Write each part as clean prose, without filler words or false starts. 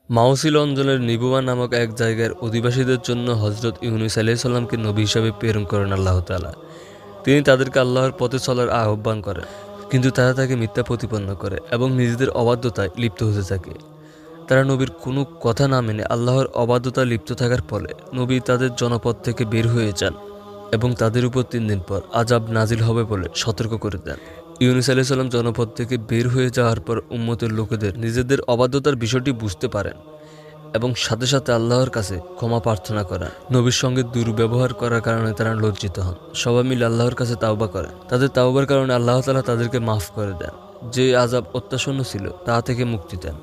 মাউসিল অঞ্চলের নিবুয়া নামক এক জায়গার অধিবাসীদের জন্য হজরত ইউনুস আলাইহিস সালামকে নবী হিসাবে প্রেরণ করেন আল্লাহ তাআলা। তিনি তাদেরকে আল্লাহর পথে চলার আহ্বান করেন, কিন্তু তারা তাকে মিথ্যা প্রতিপন্ন করে এবং নিজেদের অবাধ্যতায় লিপ্ত হতে থাকে। তারা নবীর কোনো কথা না মেনে আল্লাহর অবাধ্যতায় লিপ্ত থাকার ফলে নবী তাদের জনপদ থেকে বের হয়ে যান এবং তাদের উপর 3 দিন পর আযাব নাজিল হবে বলে সতর্ক করে দেন। ইউনুস আলাইহিস সালাম জনপদ থেকে বের হয়ে যাওয়ার পর উম্মতের লোকেদের নিজেদের অবাধ্যতার বিষয়টি বুঝতে পারেন এবং সাথে সাথে আল্লাহর কাছে ক্ষমা প্রার্থনা করেন। নবীর সঙ্গে দুর্ব্যবহার করার কারণে তারা লজ্জিত হন। সবাই মিলে আল্লাহর কাছে তাওবা করেন। তাদের তাওবার কারণে আল্লাহ তাআলা তাদেরকে মাফ করে দেন। যে আযাব অত্যাসন্ন ছিল তা থেকে মুক্তি দেন।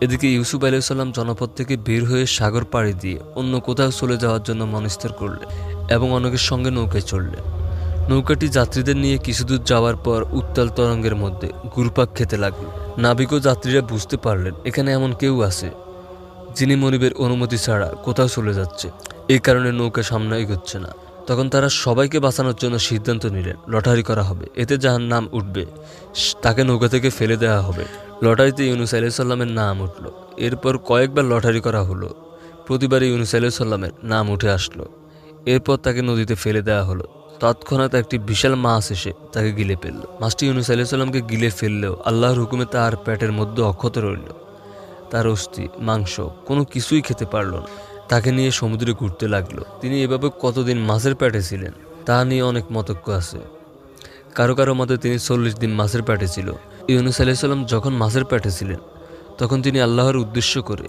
এদিকে ইউসুফ আলাইহিস সালাম জনপদ থেকে বের হয়ে সাগর পাড়ি দিয়ে অন্য কোথাও চলে যাওয়ার জন্য মনস্থির করলেন এবং অনেকের সঙ্গে নৌকায় চড়লেন। নৌকাটি যাত্রীদের নিয়ে কিছুদূর যাওয়ার পর উত্তাল তরঙ্গের মধ্যে ঘুরপাক খেতে লাগল। নাবিক ও যাত্রীরা বুঝতে পারলেন এখানে এমন কেউ আছে যিনি মনিবের অনুমতি ছাড়া কোথাও চলে যাচ্ছে। এই কারণে নৌকা সামনে এগোচ্ছে না। তখন তারা সবাইকে বাঁচানোর জন্য সিদ্ধান্ত নিলেন লটারি করা হবে, এতে যার নাম উঠবে তাকে নৌকা থেকে ফেলে দেওয়া হবে। লটারিতে ইউনুস আলাইহিস সালামের নাম উঠল। এরপর কয়েকবার লটারি করা হলো, প্রতিবারই ইউনুস আলাইহিস সালামের নাম উঠে আসলো। এরপর তাকে নদীতে ফেলে দেওয়া হলো। তৎক্ষণাৎ একটি বিশাল মাছ এসে তাকে গিলে ফেলল। মাছটি ইউনুস আলাইহিস সালামকে গিলে ফেললেও আল্লাহর হুকুমে তার পেটের মধ্যে অক্ষত রইল। তার অস্থি মাংস কোনো কিছুই খেতে পারল না। তাকে নিয়ে সমুদ্রে ঘুরতে লাগলো। তিনি এভাবে কতদিন মাছের পেটে ছিলেন তা নিয়ে অনেক মতৈক্য আছে। কারো কারো মতে তিনি 40 দিন মাছের পেটে ছিল। ইউনুস আলাইহিস সালাম যখন মাছের পেটে ছিলেন তখন তিনি আল্লাহর উদ্দেশ্য করে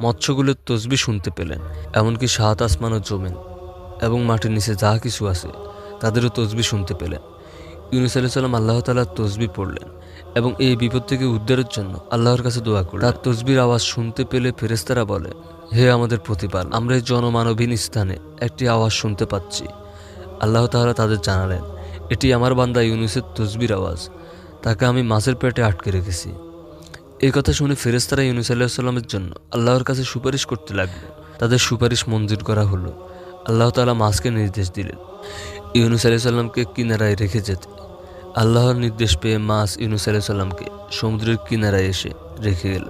মৎস্যগুলোর তসবিহ শুনতে পেলেন। এমনকি সাত আসমান ও জমিন এবং মাটির নিচে যা কিছু আছে তাদেরও তসবিহ শুনতে পেলেন। ইউনুস আলাইহিস সালাম আল্লাহ তাআলার তসবিহ পড়লেন এবং এই বিপদ থেকে উদ্ধারের জন্য আল্লাহর কাছে দোয়া করলেন। তার তসবির আওয়াজ শুনতে পেলে ফেরেশতারা বলে, হে আমাদের প্রতিপালক, আমরা এই জনমানবহীন স্থানে একটি আওয়াজ শুনতে পাচ্ছি। আল্লাহ তাআলা তাদের জানালেন, এটি আমার বান্দা ইউনুসের তসবির আওয়াজ, তাকে আমি মাছের পেটে আটকে রেখেছি। এই কথা শুনে ফেরেশতারা ইউনুস আলাইহিস সালামের জন্য আল্লাহর কাছে সুপারিশ করতে লাগলো। তাদের সুপারিশ মঞ্জুর করা হলো। আল্লাহ তাআলা মাছকে নির্দেশ দিলেন ইউনুস আলাইহিস সালামকে কিনারায় রেখে যেতে। আল্লাহর নির্দেশ পেয়ে মাছ ইউনুস আলাইহিস সালামকে সমুদ্রের কিনারায় এসে রেখে গেল।